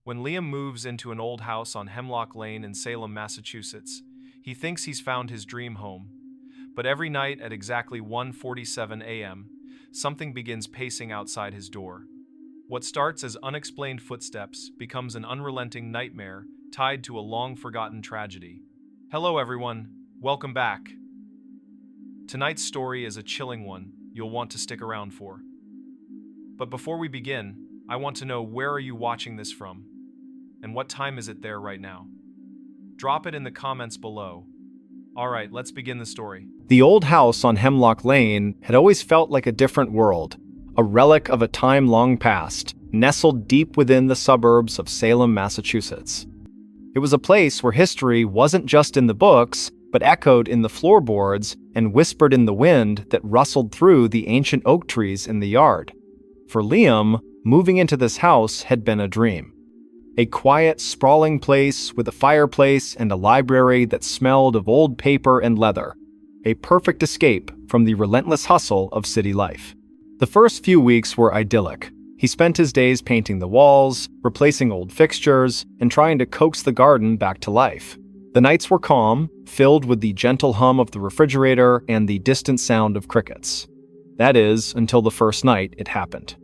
When Liam moves into an old house on Hemlock Lane in Salem, Massachusetts, he thinks he's found his dream home. But every night at exactly 1:47 a.m., something begins pacing outside his door. What starts as unexplained footsteps becomes an unrelenting nightmare tied to a long-forgotten tragedy. Hello everyone, welcome back. Tonight's story is a chilling one you'll want to stick around for. But before we begin, I want to know, where are you watching this from? And what time is it there right now? Drop it in the comments below. Alright, let's begin the story. The old house on Hemlock Lane had always felt like a different world, a relic of a time long past, nestled deep within the suburbs of Salem, Massachusetts. It was a place where history wasn't just in the books, but echoed in the floorboards and whispered in the wind that rustled through the ancient oak trees in the yard. For Liam, moving into this house had been a dream. A quiet, sprawling place with a fireplace and a library that smelled of old paper and leather. A perfect escape from the relentless hustle of city life. The first few weeks were idyllic. He spent his days painting the walls, replacing old fixtures, and trying to coax the garden back to life. The nights were calm, filled with the gentle hum of the refrigerator and the distant sound of crickets. That is, until the first night it happened.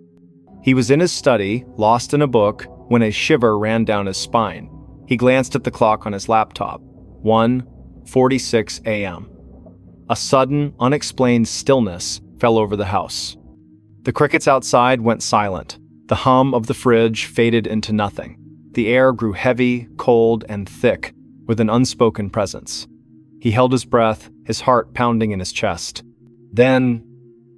He was in his study, lost in a book, when a shiver ran down his spine. He glanced at the clock on his laptop. 1:46 a.m. A sudden, unexplained stillness fell over the house. The crickets outside went silent. The hum of the fridge faded into nothing. The air grew heavy, cold, and thick, with an unspoken presence. He held his breath, his heart pounding in his chest. Then,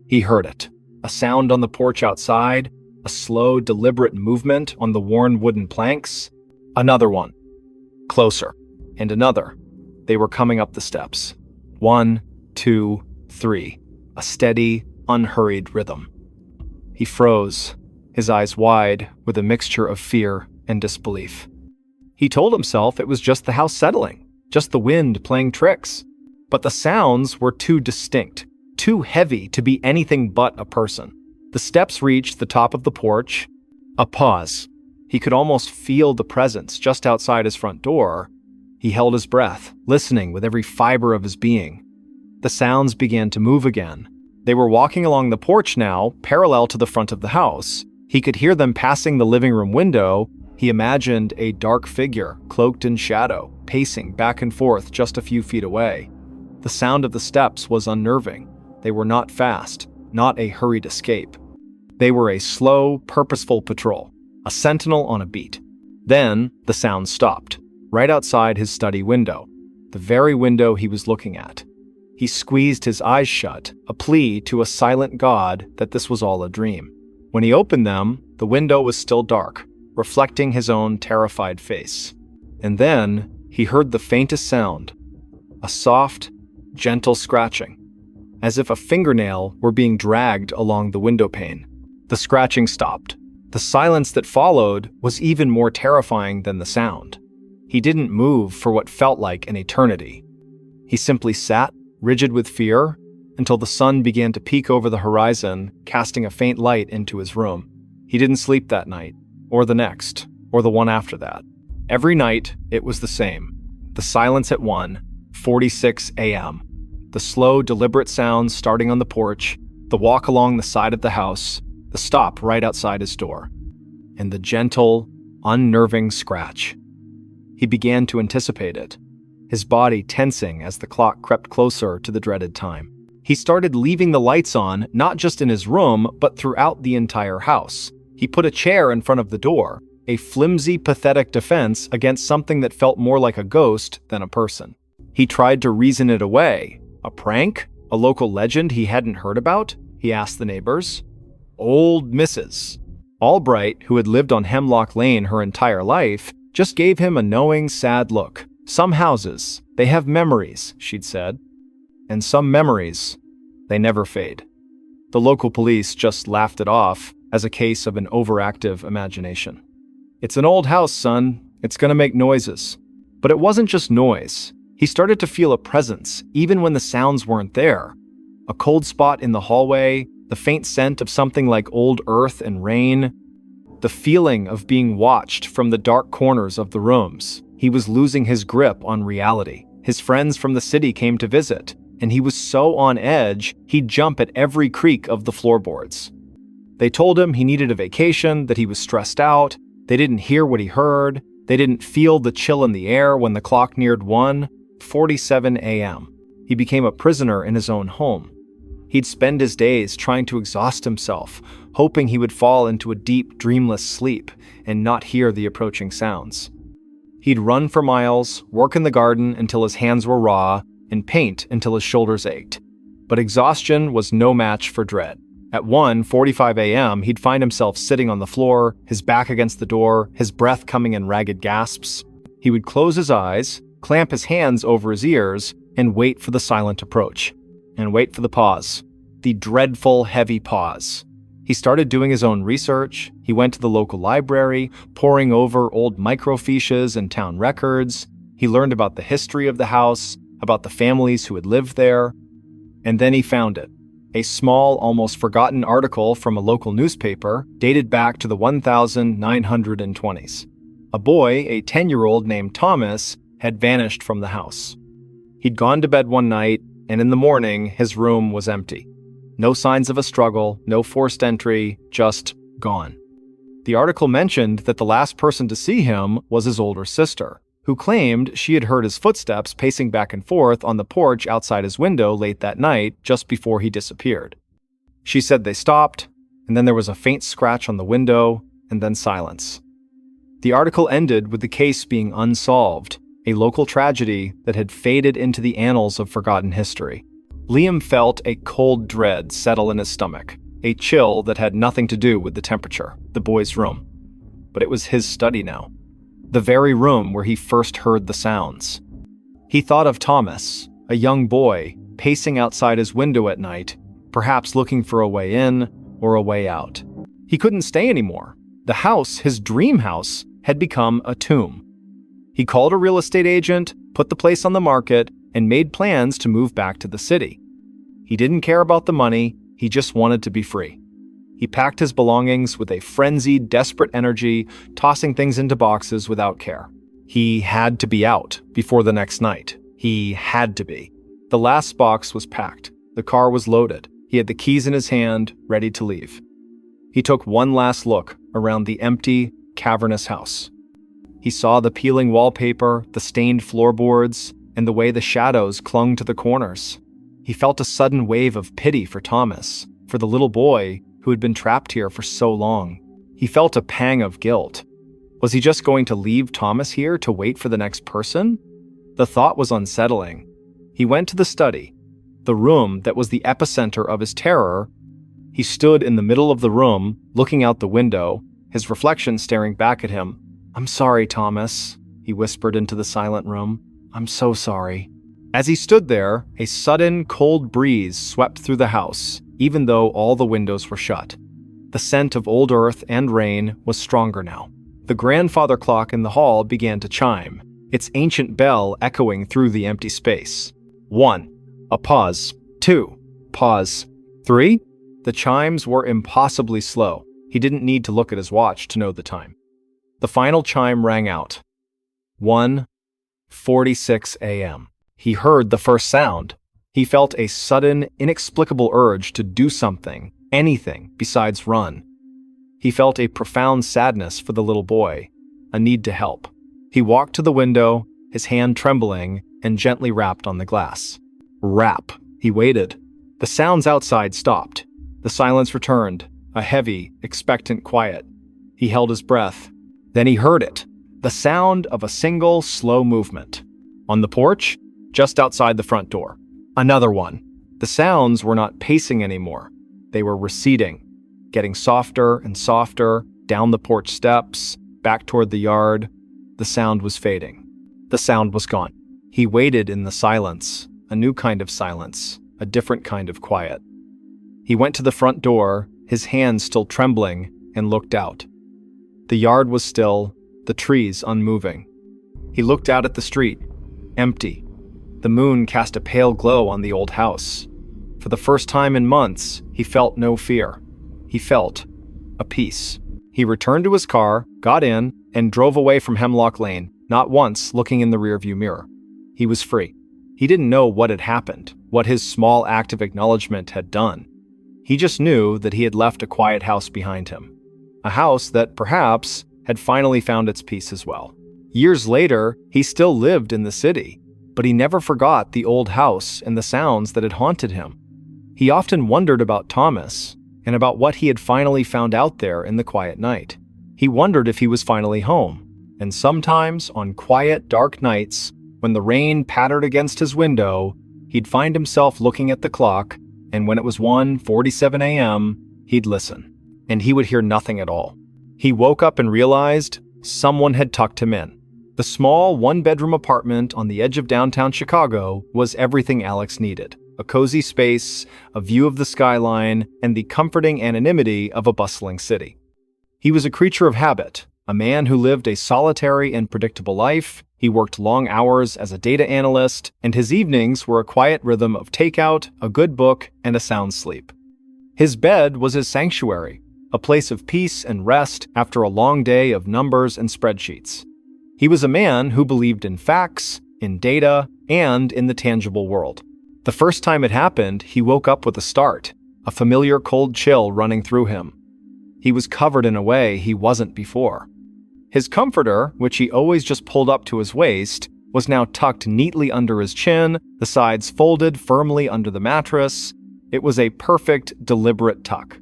he heard it. A sound on the porch outside, a slow, deliberate movement on the worn wooden planks. Another one. Closer. And another. They were coming up the steps. 1, 2, 3. A steady, unhurried rhythm. He froze, his eyes wide with a mixture of fear and disbelief. He told himself it was just the house settling, just the wind playing tricks. But the sounds were too distinct, too heavy to be anything but a person. The steps reached the top of the porch. A pause. He could almost feel the presence just outside his front door. He held his breath, listening with every fiber of his being. The sounds began to move again. They were walking along the porch now, parallel to the front of the house. He could hear them passing the living room window. He imagined a dark figure, cloaked in shadow, pacing back and forth just a few feet away. The sound of the steps was unnerving. They were not fast, not a hurried escape. They were a slow, purposeful patrol, a sentinel on a beat. Then, the sound stopped, right outside his study window, the very window he was looking at. He squeezed his eyes shut, a plea to a silent God that this was all a dream. When he opened them, the window was still dark, reflecting his own terrified face. And then, he heard the faintest sound, a soft, gentle scratching, as if a fingernail were being dragged along the window pane. The scratching stopped. The silence that followed was even more terrifying than the sound. He didn't move for what felt like an eternity. He simply sat, rigid with fear, until the sun began to peek over the horizon, casting a faint light into his room. He didn't sleep that night, or the next, or the one after that. Every night, it was the same. The silence at 1:46 a.m. The slow, deliberate sounds starting on the porch, the walk along the side of the house, the stop right outside his door, and the gentle, unnerving scratch. He began to anticipate it, his body tensing as the clock crept closer to the dreaded time. He started leaving the lights on, not just in his room, but throughout the entire house. He put a chair in front of the door, a flimsy, pathetic defense against something that felt more like a ghost than a person. He tried to reason it away. A prank? A local legend he hadn't heard about? He asked the neighbors. Old Mrs. Albright, who had lived on Hemlock Lane her entire life, just gave him a knowing, sad look. Some houses, they have memories, she'd said. And some memories, they never fade. The local police just laughed it off as a case of an overactive imagination. It's an old house, son. It's gonna make noises. But it wasn't just noise. He started to feel a presence, even when the sounds weren't there. A cold spot in the hallway, the faint scent of something like old earth and rain. The feeling of being watched from the dark corners of the rooms. He was losing his grip on reality. His friends from the city came to visit, and he was so on edge, he'd jump at every creak of the floorboards. They told him he needed a vacation, that he was stressed out. They didn't hear what he heard. They didn't feel the chill in the air when the clock neared 1:47 a.m. He became a prisoner in his own home. He'd spend his days trying to exhaust himself, hoping he would fall into a deep, dreamless sleep and not hear the approaching sounds. He'd run for miles, work in the garden until his hands were raw, and paint until his shoulders ached. But exhaustion was no match for dread. At 1:45 a.m., he'd find himself sitting on the floor, his back against the door, his breath coming in ragged gasps. He would close his eyes, clamp his hands over his ears, and wait for the silent approach. And wait for the pause. The dreadful, heavy pause. He started doing his own research. He went to the local library, poring over old microfiches and town records. He learned about the history of the house, about the families who had lived there. And then he found it. A small, almost forgotten article from a local newspaper dated back to the 1920s. A boy, a 10-year-old named Thomas, had vanished from the house. He'd gone to bed one night, and in the morning, his room was empty. No signs of a struggle, no forced entry, just gone. The article mentioned that the last person to see him was his older sister, who claimed she had heard his footsteps pacing back and forth on the porch outside his window late that night, just before he disappeared. She said they stopped, and then there was a faint scratch on the window, and then silence. The article ended with the case being unsolved, a local tragedy that had faded into the annals of forgotten history. Liam felt a cold dread settle in his stomach, a chill that had nothing to do with the temperature, the boy's room. But it was his study now. The very room where he first heard the sounds. He thought of Thomas, a young boy, pacing outside his window at night, perhaps looking for a way in or a way out. He couldn't stay anymore. The house, his dream house, had become a tomb. He called a real estate agent, put the place on the market, and made plans to move back to the city. He didn't care about the money, he just wanted to be free. He packed his belongings with a frenzied, desperate energy, tossing things into boxes without care. He had to be out before the next night. He had to be. The last box was packed. The car was loaded. He had the keys in his hand, ready to leave. He took one last look around the empty, cavernous house. He saw the peeling wallpaper, the stained floorboards, and the way the shadows clung to the corners. He felt a sudden wave of pity for Thomas, for the little boy who had been trapped here for so long. He felt a pang of guilt. Was he just going to leave Thomas here to wait for the next person? The thought was unsettling. He went to the study, the room that was the epicenter of his terror. He stood in the middle of the room, looking out the window, his reflection staring back at him. "I'm sorry, Thomas," he whispered into the silent room. "I'm so sorry." As he stood there, a sudden, cold breeze swept through the house, even though all the windows were shut. The scent of old earth and rain was stronger now. The grandfather clock in the hall began to chime, its ancient bell echoing through the empty space. 1. A pause. 2. Pause. 3. The chimes were impossibly slow. He didn't need to look at his watch to know the time. The final chime rang out. 1:46 a.m. He heard the first sound. He felt a sudden, inexplicable urge to do something, anything besides run. He felt a profound sadness for the little boy, a need to help. He walked to the window, his hand trembling, and gently rapped on the glass. Rap. He waited. The sounds outside stopped. The silence returned, a heavy, expectant quiet. He held his breath. Then he heard it, the sound of a single, slow movement. On the porch, just outside the front door. Another one. The sounds were not pacing anymore. They were receding, getting softer and softer, down the porch steps, back toward the yard. The sound was fading. The sound was gone. He waited in the silence, a new kind of silence, a different kind of quiet. He went to the front door, his hands still trembling, and looked out. The yard was still, the trees unmoving. He looked out at the street, empty. The moon cast a pale glow on the old house. For the first time in months, he felt no fear. He felt a peace. He returned to his car, got in, and drove away from Hemlock Lane, not once looking in the rearview mirror. He was free. He didn't know what had happened, what his small act of acknowledgement had done. He just knew that he had left a quiet house behind him. A house that, perhaps, had finally found its peace as well. Years later, he still lived in the city, but he never forgot the old house and the sounds that had haunted him. He often wondered about Thomas and about what he had finally found out there in the quiet night. He wondered if he was finally home, and sometimes on quiet, dark nights, when the rain pattered against his window, he'd find himself looking at the clock, and when it was 1:47 a.m., he'd listen, and he would hear nothing at all. He woke up and realized someone had tucked him in. The small one-bedroom apartment on the edge of downtown Chicago was everything Alex needed. A cozy space, a view of the skyline, and the comforting anonymity of a bustling city. He was a creature of habit, a man who lived a solitary and predictable life. He worked long hours as a data analyst, and his evenings were a quiet rhythm of takeout, a good book, and a sound sleep. His bed was his sanctuary, a place of peace and rest after a long day of numbers and spreadsheets. He was a man who believed in facts, in data, and in the tangible world. The first time it happened, he woke up with a start, a familiar cold chill running through him. He was covered in a way he wasn't before. His comforter, which he always just pulled up to his waist, was now tucked neatly under his chin, the sides folded firmly under the mattress. It was a perfect, deliberate tuck.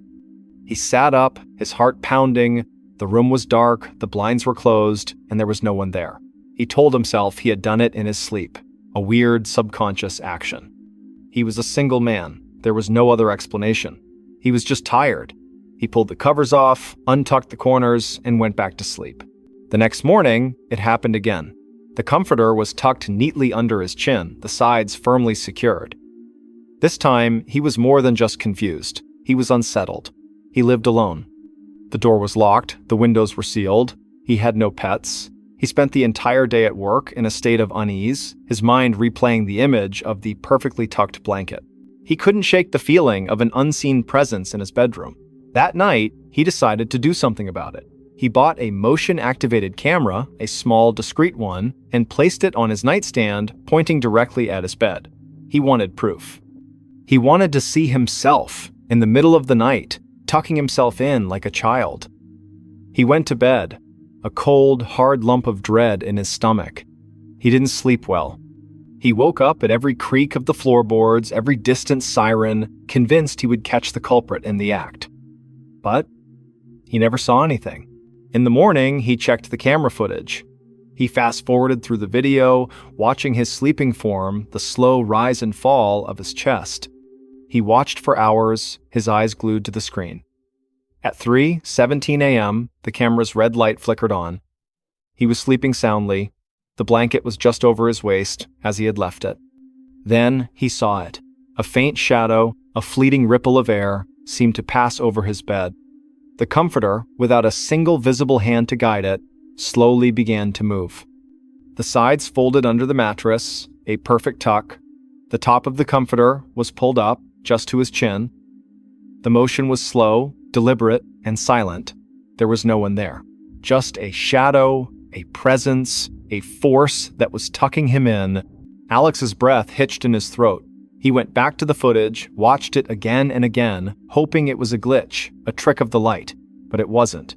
He sat up, his heart pounding. The room was dark, the blinds were closed, and there was no one there. He told himself he had done it in his sleep, a weird, subconscious action. He was a single man. There was no other explanation. He was just tired. He pulled the covers off, untucked the corners, and went back to sleep. The next morning, it happened again. The comforter was tucked neatly under his chin, the sides firmly secured. This time, he was more than just confused. He was unsettled. He lived alone. The door was locked, the windows were sealed. He had no pets. He spent the entire day at work in a state of unease, his mind replaying the image of the perfectly tucked blanket. He couldn't shake the feeling of an unseen presence in his bedroom. That night, he decided to do something about it. He bought a motion-activated camera, a small, discreet one, and placed it on his nightstand, pointing directly at his bed. He wanted proof. He wanted to see himself, in the middle of the night, tucking himself in like a child. He went to bed, a cold, hard lump of dread in his stomach. He didn't sleep well. He woke up at every creak of the floorboards, every distant siren, convinced he would catch the culprit in the act. But he never saw anything. In the morning, he checked the camera footage. He fast-forwarded through the video, watching his sleeping form, the slow rise and fall of his chest. He watched for hours, his eyes glued to the screen. At 3:17 a.m., the camera's red light flickered on. He was sleeping soundly. The blanket was just over his waist, as he had left it. Then he saw it. A faint shadow, a fleeting ripple of air, seemed to pass over his bed. The comforter, without a single visible hand to guide it, slowly began to move. The sides folded under the mattress, a perfect tuck. The top of the comforter was pulled up, just to his chin. The motion was slow, deliberate, and silent. There was no one there. Just a shadow, a presence, a force that was tucking him in. Alex's breath hitched in his throat. He went back to the footage, watched it again and again, hoping it was a glitch, a trick of the light, but it wasn't.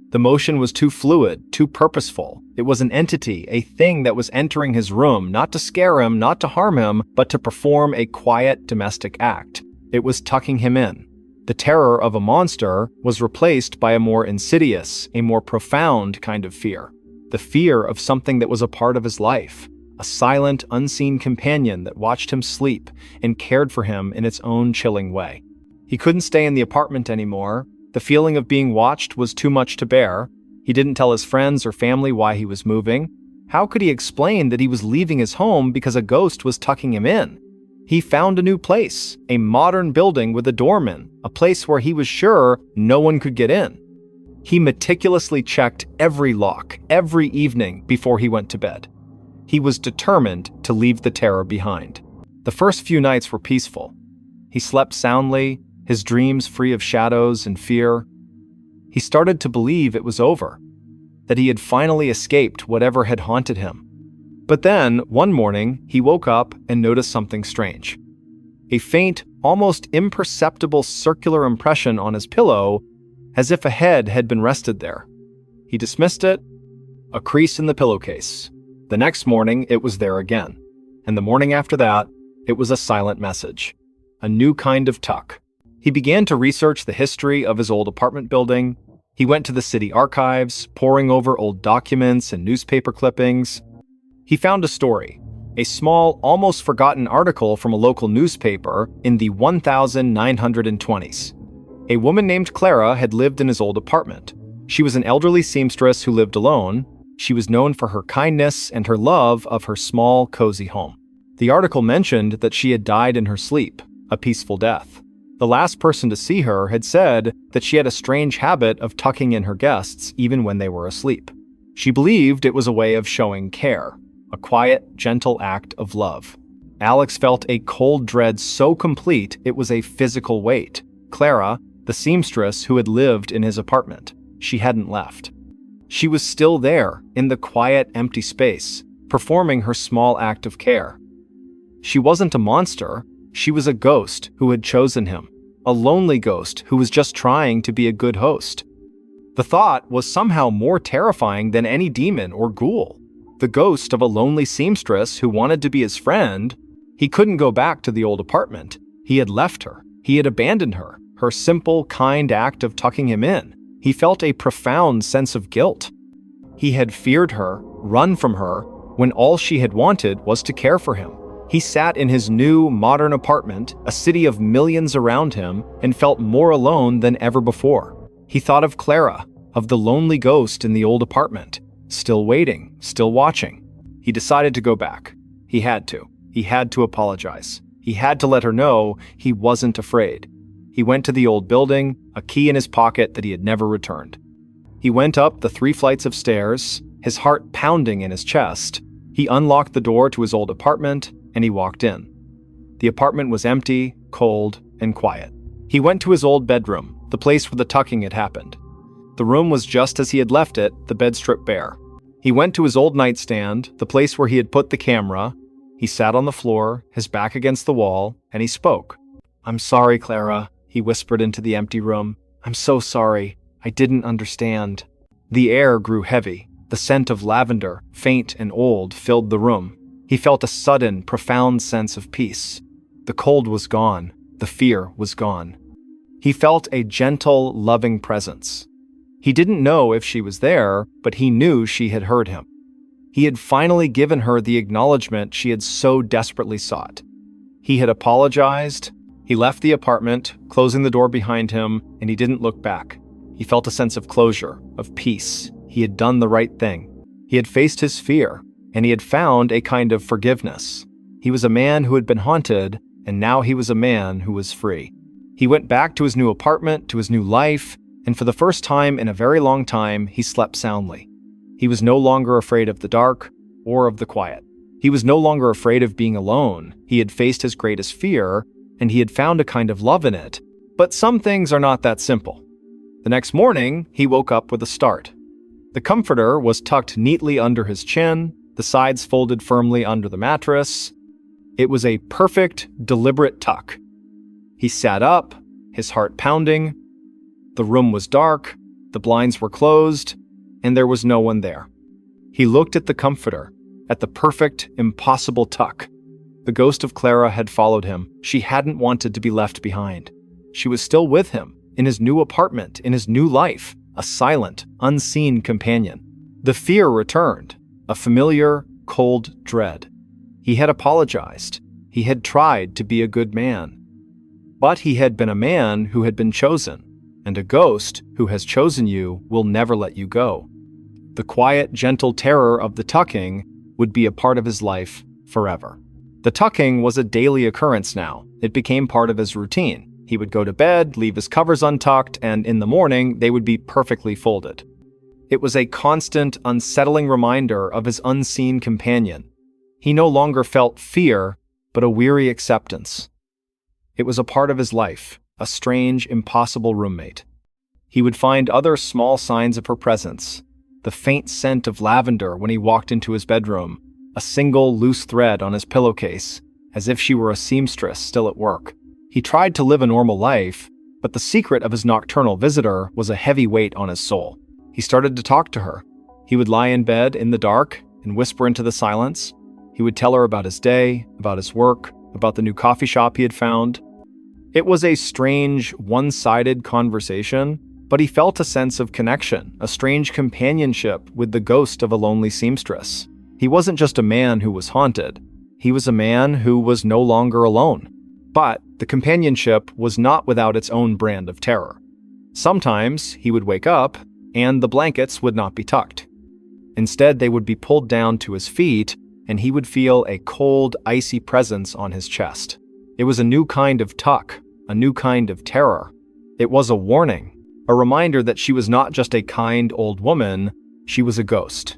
The motion was too fluid, too purposeful. It was an entity, a thing that was entering his room, not to scare him, not to harm him, but to perform a quiet domestic act. It was tucking him in. The terror of a monster was replaced by a more insidious, a more profound kind of fear. The fear of something that was a part of his life. A silent, unseen companion that watched him sleep and cared for him in its own chilling way. He couldn't stay in the apartment anymore. The feeling of being watched was too much to bear. He didn't tell his friends or family why he was moving. How could he explain that he was leaving his home because a ghost was tucking him in? He found a new place, a modern building with a doorman, a place where he was sure no one could get in. He meticulously checked every lock, every evening before he went to bed. He was determined to leave the terror behind. The first few nights were peaceful. He slept soundly, his dreams free of shadows and fear. He started to believe it was over, that he had finally escaped whatever had haunted him. But then, one morning, he woke up and noticed something strange. A faint, almost imperceptible circular impression on his pillow, as if a head had been rested there. He dismissed it. A crease in the pillowcase. The next morning, it was there again. And the morning after that, it was a silent message. A new kind of tuck. He began to research the history of his old apartment building. He went to the city archives, poring over old documents and newspaper clippings. He found a story, a small, almost forgotten article from a local newspaper in the 1920s. A woman named Clara had lived in his old apartment. She was an elderly seamstress who lived alone. She was known for her kindness and her love of her small, cozy home. The article mentioned that she had died in her sleep, a peaceful death. The last person to see her had said that she had a strange habit of tucking in her guests even when they were asleep. She believed it was a way of showing care, a quiet, gentle act of love. Alex felt a cold dread so complete it was a physical weight. Clara, the seamstress who had lived in his apartment, she hadn't left. She was still there, in the quiet, empty space, performing her small act of care. She wasn't a monster. She was a ghost who had chosen him, a lonely ghost who was just trying to be a good host. The thought was somehow more terrifying than any demon or ghoul. The ghost of a lonely seamstress who wanted to be his friend. He couldn't go back to the old apartment. He had left her. He had abandoned her. Her simple, kind act of tucking him in. He felt a profound sense of guilt. He had feared her, run from her, when all she had wanted was to care for him. He sat in his new, modern apartment, a city of millions around him, and felt more alone than ever before. He thought of Clara, of the lonely ghost in the old apartment, still waiting, still watching. He decided to go back. He had to. He had to apologize. He had to let her know he wasn't afraid. He went to the old building, a key in his pocket that he had never returned. He went up the 3 flights of stairs, his heart pounding in his chest. He unlocked the door to his old apartment, and he walked in. The apartment was empty, cold, and quiet. He went to his old bedroom, the place where the tucking had happened. The room was just as he had left it, the bed stripped bare. He went to his old nightstand, the place where he had put the camera. He sat on the floor, his back against the wall, and he spoke. "I'm sorry, Clara," he whispered into the empty room. "I'm so sorry. I didn't understand." The air grew heavy. The scent of lavender, faint and old, filled the room. He felt a sudden, profound sense of peace. The cold was gone. The fear was gone. He felt a gentle, loving presence. He didn't know if she was there, but he knew she had heard him. He had finally given her the acknowledgement she had so desperately sought. He had apologized. He left the apartment, closing the door behind him, and he didn't look back. He felt a sense of closure, of peace. He had done the right thing. He had faced his fear, and he had found a kind of forgiveness. He was a man who had been haunted, and now he was a man who was free. He went back to his new apartment, to his new life, and for the first time in a very long time, he slept soundly. He was no longer afraid of the dark or of the quiet. He was no longer afraid of being alone. He had faced his greatest fear, and he had found a kind of love in it. But some things are not that simple. The next morning, he woke up with a start. The comforter was tucked neatly under his chin, the sides folded firmly under the mattress. It was a perfect, deliberate tuck. He sat up, his heart pounding. The room was dark, the blinds were closed, and there was no one there. He looked at the comforter, at the perfect, impossible tuck. The ghost of Clara had followed him. She hadn't wanted to be left behind. She was still with him, in his new apartment, in his new life, a silent, unseen companion. The fear returned, a familiar, cold dread. He had apologized. He had tried to be a good man. But he had been a man who had been chosen, and a ghost who has chosen you will never let you go. The quiet, gentle terror of the tucking would be a part of his life forever. The tucking was a daily occurrence now. It became part of his routine. He would go to bed, leave his covers untucked, and in the morning, they would be perfectly folded. It was a constant, unsettling reminder of his unseen companion. He no longer felt fear, but a weary acceptance. It was a part of his life, a strange, impossible roommate. He would find other small signs of her presence. The faint scent of lavender when he walked into his bedroom, a single loose thread on his pillowcase, as if she were a seamstress still at work. He tried to live a normal life, but the secret of his nocturnal visitor was a heavy weight on his soul. He started to talk to her. He would lie in bed in the dark and whisper into the silence. He would tell her about his day, about his work, about the new coffee shop he had found. It was a strange, one-sided conversation, but he felt a sense of connection, a strange companionship with the ghost of a lonely seamstress. He wasn't just a man who was haunted. He was a man who was no longer alone. But the companionship was not without its own brand of terror. Sometimes he would wake up, and the blankets would not be tucked. Instead, they would be pulled down to his feet, and he would feel a cold, icy presence on his chest. It was a new kind of tuck, a new kind of terror. It was a warning, a reminder that she was not just a kind old woman, she was a ghost.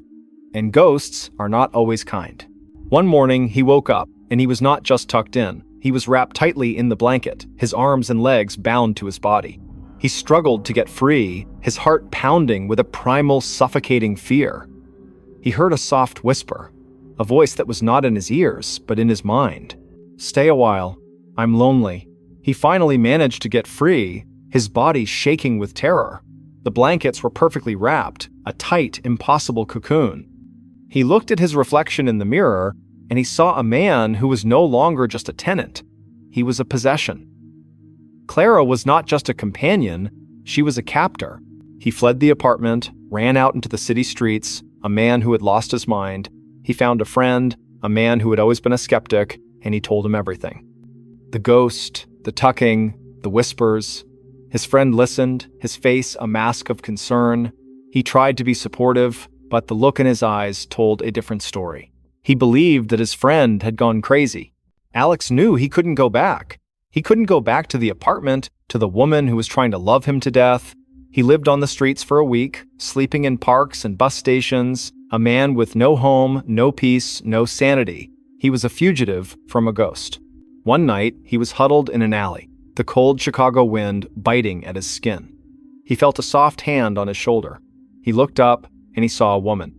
And ghosts are not always kind. One morning, he woke up, and he was not just tucked in. He was wrapped tightly in the blanket, his arms and legs bound to his body. He struggled to get free, his heart pounding with a primal, suffocating fear. He heard a soft whisper, a voice that was not in his ears, but in his mind. "Stay a while. I'm lonely." He finally managed to get free, his body shaking with terror. The blankets were perfectly wrapped, a tight, impossible cocoon. He looked at his reflection in the mirror, and he saw a man who was no longer just a tenant. He was a possession. Clara was not just a companion, she was a captor. He fled the apartment, ran out into the city streets, a man who had lost his mind. He found a friend, a man who had always been a skeptic, and he told him everything. The ghost, the tucking, the whispers. His friend listened, his face a mask of concern. He tried to be supportive, but the look in his eyes told a different story. He believed that his friend had gone crazy. Alex knew he couldn't go back. He couldn't go back to the apartment, to the woman who was trying to love him to death. He lived on the streets for a week, sleeping in parks and bus stations, a man with no home, no peace, no sanity. He was a fugitive from a ghost. One night, he was huddled in an alley, the cold Chicago wind biting at his skin. He felt a soft hand on his shoulder. He looked up, and he saw a woman.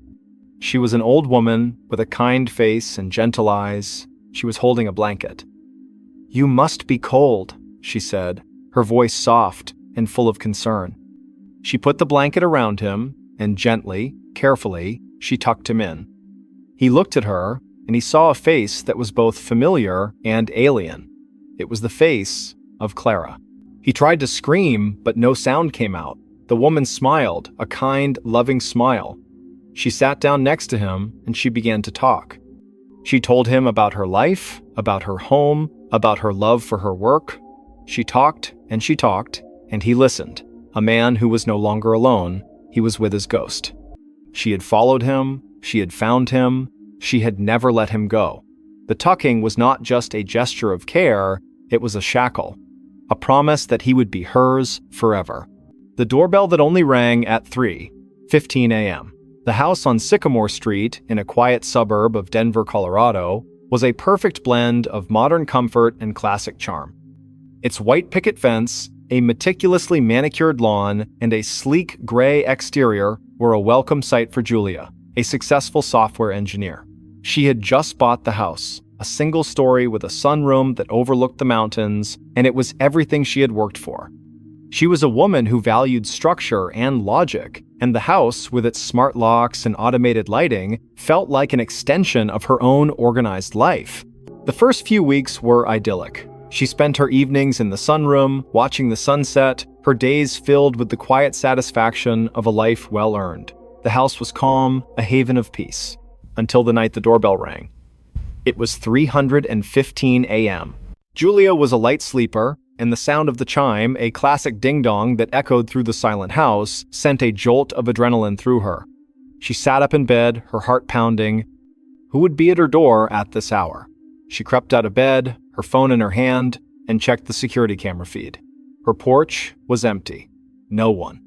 She was an old woman with a kind face and gentle eyes. She was holding a blanket. "You must be cold," she said, her voice soft and full of concern. She put the blanket around him, and gently, carefully, she tucked him in. He looked at her, and he saw a face that was both familiar and alien. It was the face of Clara. He tried to scream, but no sound came out. The woman smiled, a kind, loving smile. She sat down next to him, and she began to talk. She told him about her life, about her home, about her love for her work. She talked, and he listened. A man who was no longer alone, he was with his ghost. She had followed him, she had found him, she had never let him go. The tucking was not just a gesture of care, it was a shackle, a promise that he would be hers forever. The doorbell that only rang at 3:15 a.m. The house on Sycamore Street, in a quiet suburb of Denver, Colorado, was a perfect blend of modern comfort and classic charm. Its white picket fence, a meticulously manicured lawn, and a sleek gray exterior were a welcome sight for Julia, a successful software engineer. She had just bought the house, a single story with a sunroom that overlooked the mountains, and it was everything she had worked for. She was a woman who valued structure and logic, and the house, with its smart locks and automated lighting, felt like an extension of her own organized life. The first few weeks were idyllic. She spent her evenings in the sunroom, watching the sunset, her days filled with the quiet satisfaction of a life well earned. The house was calm, a haven of peace, until the night the doorbell rang. It was 3:15 a.m. Julia was a light sleeper, and the sound of the chime, a classic ding-dong that echoed through the silent house, sent a jolt of adrenaline through her. She sat up in bed, her heart pounding. Who would be at her door at this hour? She crept out of bed, her phone in her hand, and checked the security camera feed. Her porch was empty. No one.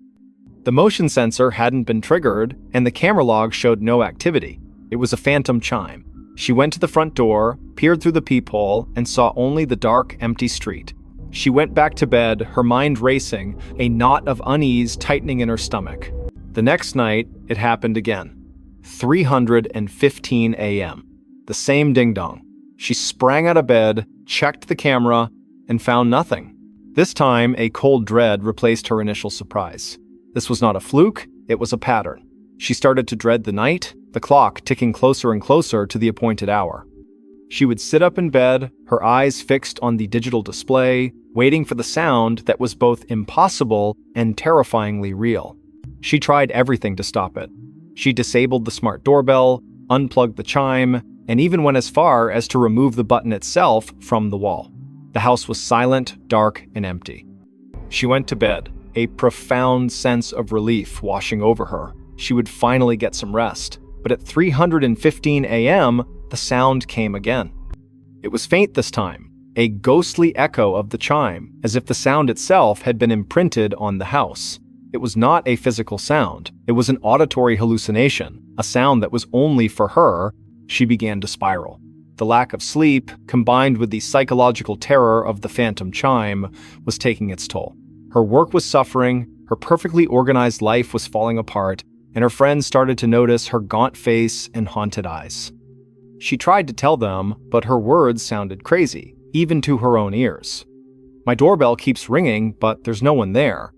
The motion sensor hadn't been triggered, and the camera log showed no activity. It was a phantom chime. She went to the front door, peered through the peephole, and saw only the dark, empty street. She went back to bed, her mind racing, a knot of unease tightening in her stomach. The next night, it happened again. 3:15 a.m. The same ding-dong. She sprang out of bed, checked the camera, and found nothing. This time, a cold dread replaced her initial surprise. This was not a fluke, it was a pattern. She started to dread the night, the clock ticking closer and closer to the appointed hour. She would sit up in bed, her eyes fixed on the digital display, waiting for the sound that was both impossible and terrifyingly real. She tried everything to stop it. She disabled the smart doorbell, unplugged the chime, and even went as far as to remove the button itself from the wall. The house was silent, dark, and empty. She went to bed, a profound sense of relief washing over her. She would finally get some rest. But at 3:15 a.m., the sound came again. It was faint this time, a ghostly echo of the chime, as if the sound itself had been imprinted on the house. It was not a physical sound. It was an auditory hallucination, a sound that was only for her. She began to spiral. The lack of sleep, combined with the psychological terror of the phantom chime, was taking its toll. Her work was suffering, her perfectly organized life was falling apart, and her friends started to notice her gaunt face and haunted eyes. She tried to tell them, but her words sounded crazy, even to her own ears. "My doorbell keeps ringing, but there's no one there."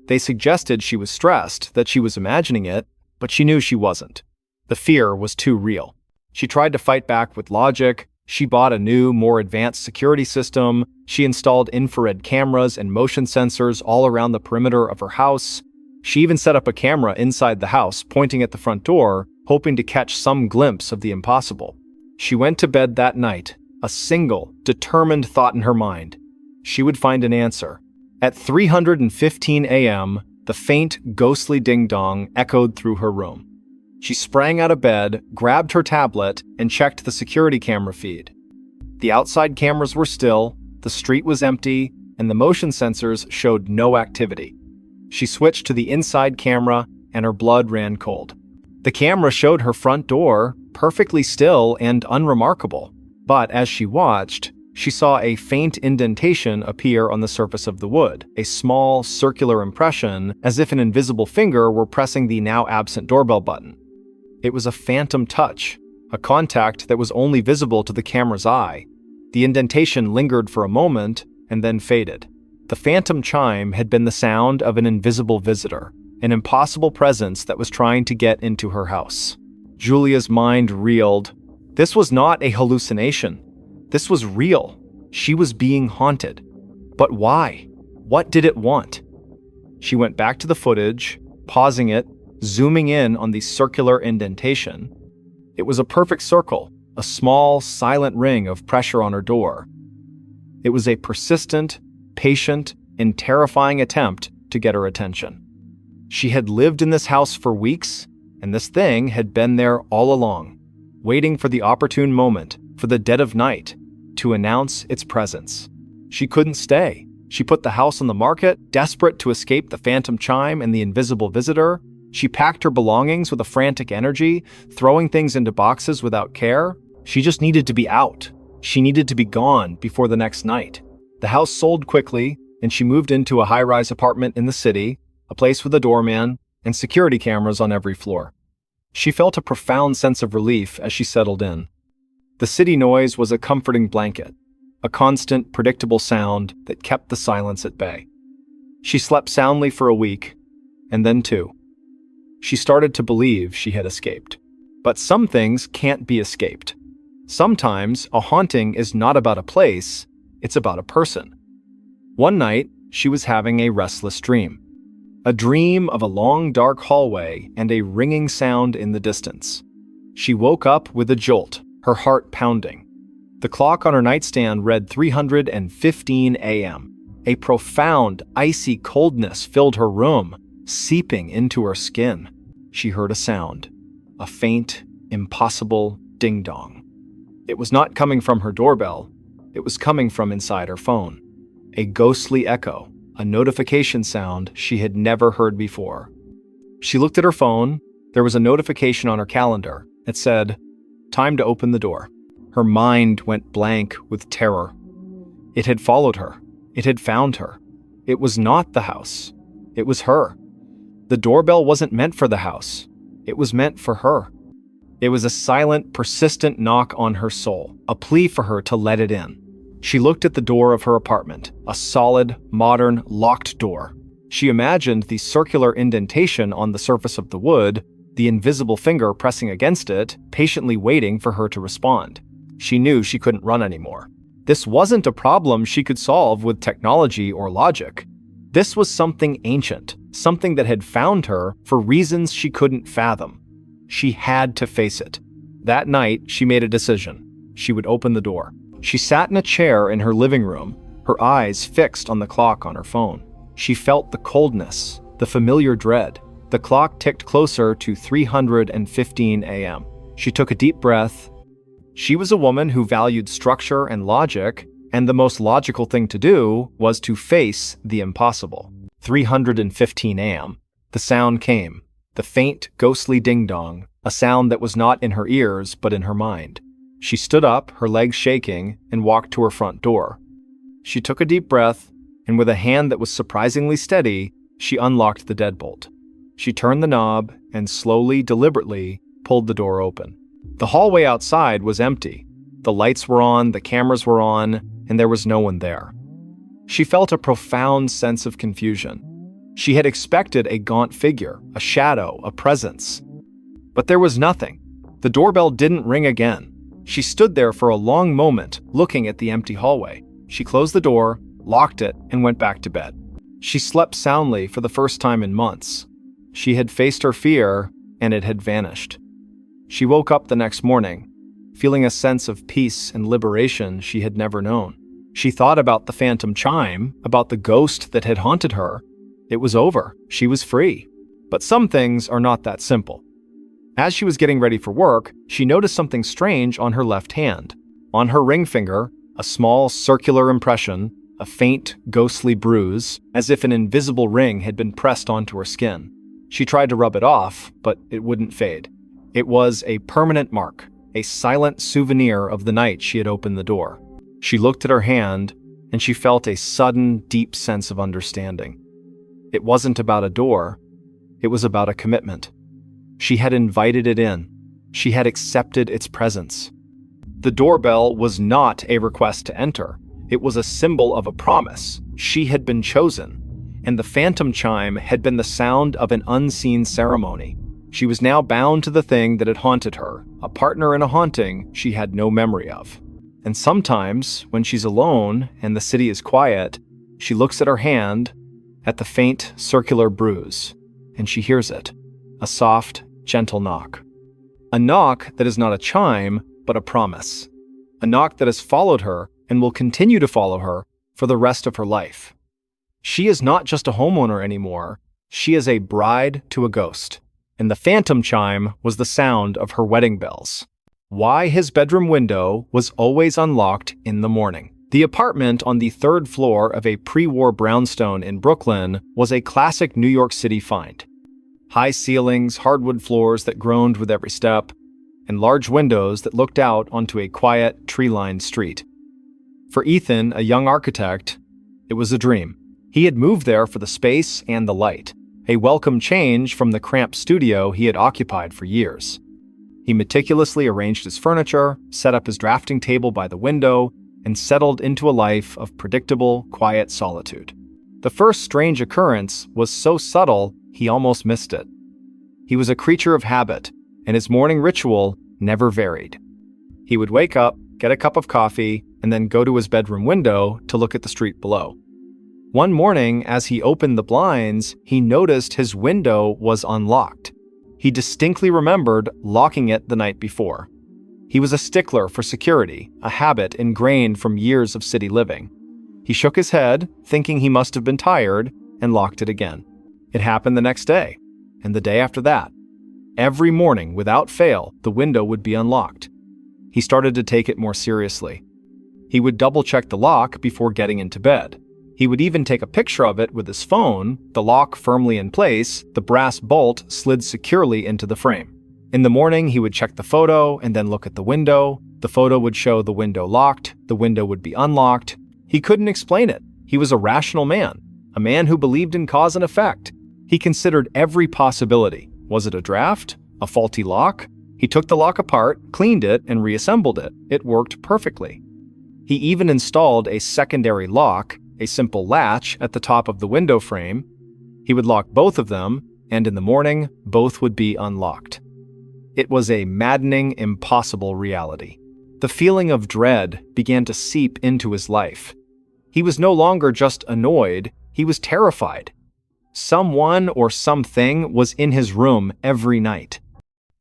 They suggested she was stressed, that she was imagining it, but she knew she wasn't. The fear was too real. She tried to fight back with logic. She bought a new, more advanced security system. She installed infrared cameras and motion sensors all around the perimeter of her house. She even set up a camera inside the house, pointing at the front door, hoping to catch some glimpse of the impossible. She went to bed that night, a single, determined thought in her mind. She would find an answer. At 3:15 a.m., the faint, ghostly ding-dong echoed through her room. She sprang out of bed, grabbed her tablet, and checked the security camera feed. The outside cameras were still, the street was empty, and the motion sensors showed no activity. She switched to the inside camera, and her blood ran cold. The camera showed her front door, perfectly still and unremarkable. But as she watched, she saw a faint indentation appear on the surface of the wood, a small, circular impression, as if an invisible finger were pressing the now absent doorbell button. It was a phantom touch, a contact that was only visible to the camera's eye. The indentation lingered for a moment and then faded. The phantom chime had been the sound of an invisible visitor, an impossible presence that was trying to get into her house. Julia's mind reeled. This was not a hallucination. This was real. She was being haunted. But why? What did it want? She went back to the footage, pausing it, zooming in on the circular indentation. It was a perfect circle, a small, silent ring of pressure on her door. It was a persistent, patient, and terrifying attempt to get her attention. She had lived in this house for weeks, and this thing had been there all along, waiting for the opportune moment, for the dead of night, to announce its presence. She couldn't stay. She put the house on the market, desperate to escape the phantom chime and the invisible visitor. She packed her belongings with a frantic energy, throwing things into boxes without care. She just needed to be out. She needed to be gone before the next night. The house sold quickly, and she moved into a high-rise apartment in the city, a place with a doorman and security cameras on every floor. She felt a profound sense of relief as she settled in. The city noise was a comforting blanket, a constant, predictable sound that kept the silence at bay. She slept soundly for a week, and then two. She started to believe she had escaped. But some things can't be escaped. Sometimes a haunting is not about a place, it's about a person. One night, she was having a restless dream. A dream of a long, dark hallway and a ringing sound in the distance. She woke up with a jolt, her heart pounding. The clock on her nightstand read 3:15 a.m. A profound, icy coldness filled her room, seeping into her skin. She heard a sound, a faint, impossible ding-dong. It was not coming from her doorbell. It was coming from inside her phone. A ghostly echo, a notification sound she had never heard before. She looked at her phone. There was a notification on her calendar. It said, "Time to open the door." Her mind went blank with terror. It had followed her. It had found her. It was not the house. It was her. The doorbell wasn't meant for the house. It was meant for her. It was a silent, persistent knock on her soul, a plea for her to let it in. She looked at the door of her apartment, a solid, modern, locked door. She imagined the circular indentation on the surface of the wood, the invisible finger pressing against it, patiently waiting for her to respond. She knew she couldn't run anymore. This wasn't a problem she could solve with technology or logic. This was something ancient, something that had found her for reasons she couldn't fathom. She had to face it. That night, she made a decision. She would open the door. She sat in a chair in her living room, her eyes fixed on the clock on her phone. She felt the coldness, the familiar dread. The clock ticked closer to 3:15 a.m. She took a deep breath. She was a woman who valued structure and logic, and the most logical thing to do was to face the impossible. 3:15 a.m. The sound came, the faint, ghostly ding-dong, a sound that was not in her ears but in her mind. She stood up, her legs shaking, and walked to her front door. She took a deep breath, and with a hand that was surprisingly steady, she unlocked the deadbolt. She turned the knob and slowly, deliberately, pulled the door open. The hallway outside was empty. The lights were on, the cameras were on, and there was no one there. She felt a profound sense of confusion. She had expected a gaunt figure, a shadow, a presence. But there was nothing. The doorbell didn't ring again. She stood there for a long moment, looking at the empty hallway. She closed the door, locked it, and went back to bed. She slept soundly for the first time in months. She had faced her fear, and it had vanished. She woke up the next morning, feeling a sense of peace and liberation she had never known. She thought about the phantom chime, about the ghost that had haunted her. It was over. She was free. But some things are not that simple. As she was getting ready for work, she noticed something strange on her left hand. On her ring finger, a small circular impression, a faint, ghostly bruise, as if an invisible ring had been pressed onto her skin. She tried to rub it off, but it wouldn't fade. It was a permanent mark, a silent souvenir of the night she had opened the door. She looked at her hand, and she felt a sudden, deep sense of understanding. It wasn't about a door. It was about a commitment. She had invited it in. She had accepted its presence. The doorbell was not a request to enter. It was a symbol of a promise. She had been chosen, and the phantom chime had been the sound of an unseen ceremony. She was now bound to the thing that had haunted her, a partner in a haunting she had no memory of. And sometimes, when she's alone and the city is quiet, she looks at her hand, at the faint, circular bruise, and she hears it, a soft, gentle knock. A knock that is not a chime, but a promise. A knock that has followed her and will continue to follow her for the rest of her life. She is not just a homeowner anymore. She is a bride to a ghost. And the phantom chime was the sound of her wedding bells. Why his bedroom window was always unlocked in the morning. The apartment on the third floor of a pre-war brownstone in Brooklyn was a classic New York City find. High ceilings, hardwood floors that groaned with every step, and large windows that looked out onto a quiet, tree-lined street. For Ethan, a young architect, it was a dream. He had moved there for the space and the light, a welcome change from the cramped studio he had occupied for years. He meticulously arranged his furniture, set up his drafting table by the window, and settled into a life of predictable, quiet solitude. The first strange occurrence was so subtle he almost missed it. He was a creature of habit, and his morning ritual never varied. He would wake up, get a cup of coffee, and then go to his bedroom window to look at the street below. One morning, as he opened the blinds, he noticed his window was unlocked. He distinctly remembered locking it the night before. He was a stickler for security, a habit ingrained from years of city living. He shook his head, thinking he must have been tired, and locked it again. It happened the next day, and the day after that. Every morning, without fail, the window would be unlocked. He started to take it more seriously. He would double-check the lock before getting into bed. He would even take a picture of it with his phone, the lock firmly in place, the brass bolt slid securely into the frame. In the morning, he would check the photo and then look at the window. The photo would show the window locked, the window would be unlocked. He couldn't explain it. He was a rational man, a man who believed in cause and effect. He considered every possibility. Was it a draft? A faulty lock? He took the lock apart, cleaned it, and reassembled it. It worked perfectly. He even installed a secondary lock, a simple latch at the top of the window frame. He would lock both of them, and in the morning, both would be unlocked. It was a maddening, impossible reality. The feeling of dread began to seep into his life. He was no longer just annoyed, he was terrified. Someone or something was in his room every night.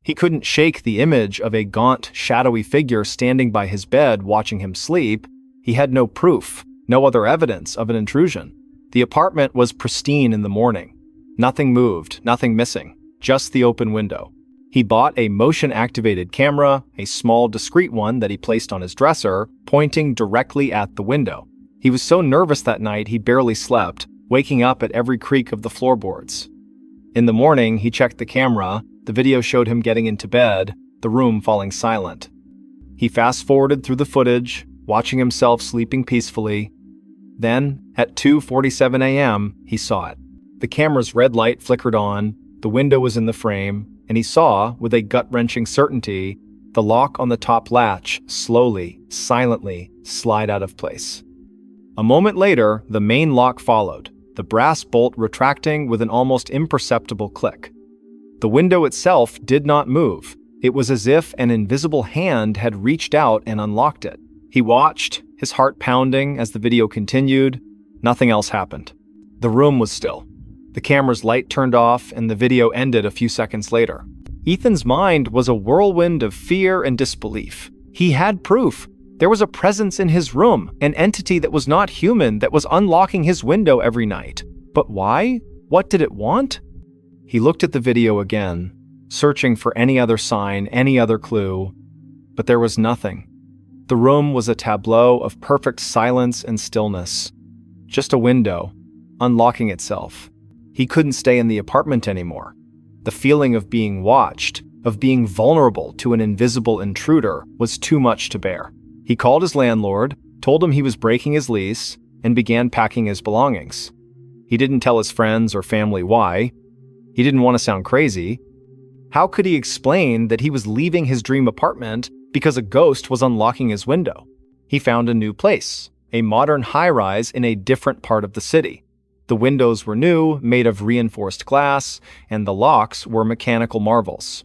He couldn't shake the image of a gaunt, shadowy figure standing by his bed watching him sleep. He had no proof, no other evidence of an intrusion. The apartment was pristine in the morning. Nothing moved, nothing missing, just the open window. He bought a motion-activated camera, a small, discreet one that he placed on his dresser, pointing directly at the window. He was so nervous that night he barely slept, waking up at every creak of the floorboards. In the morning, he checked the camera. The video showed him getting into bed, the room falling silent. He fast-forwarded through the footage, watching himself sleeping peacefully. Then, at 2:47 a.m., he saw it. The camera's red light flickered on, the window was in the frame, and he saw, with a gut-wrenching certainty, the lock on the top latch slowly, silently slide out of place. A moment later, the main lock followed, the brass bolt retracting with an almost imperceptible click. The window itself did not move. It was as if an invisible hand had reached out and unlocked it. He watched, his heart pounding as the video continued. Nothing else happened. The room was still. The camera's light turned off and the video ended a few seconds later. Ethan's mind was a whirlwind of fear and disbelief. He had proof. There was a presence in his room, an entity that was not human that was unlocking his window every night. But why? What did it want? He looked at the video again, searching for any other sign, any other clue, but there was nothing. The room was a tableau of perfect silence and stillness. Just a window, unlocking itself. He couldn't stay in the apartment anymore. The feeling of being watched, of being vulnerable to an invisible intruder, was too much to bear. He called his landlord, told him he was breaking his lease, and began packing his belongings. He didn't tell his friends or family why. He didn't want to sound crazy. How could he explain that he was leaving his dream apartment because a ghost was unlocking his window? He found a new place, a modern high-rise in a different part of the city. The windows were new, made of reinforced glass, and the locks were mechanical marvels.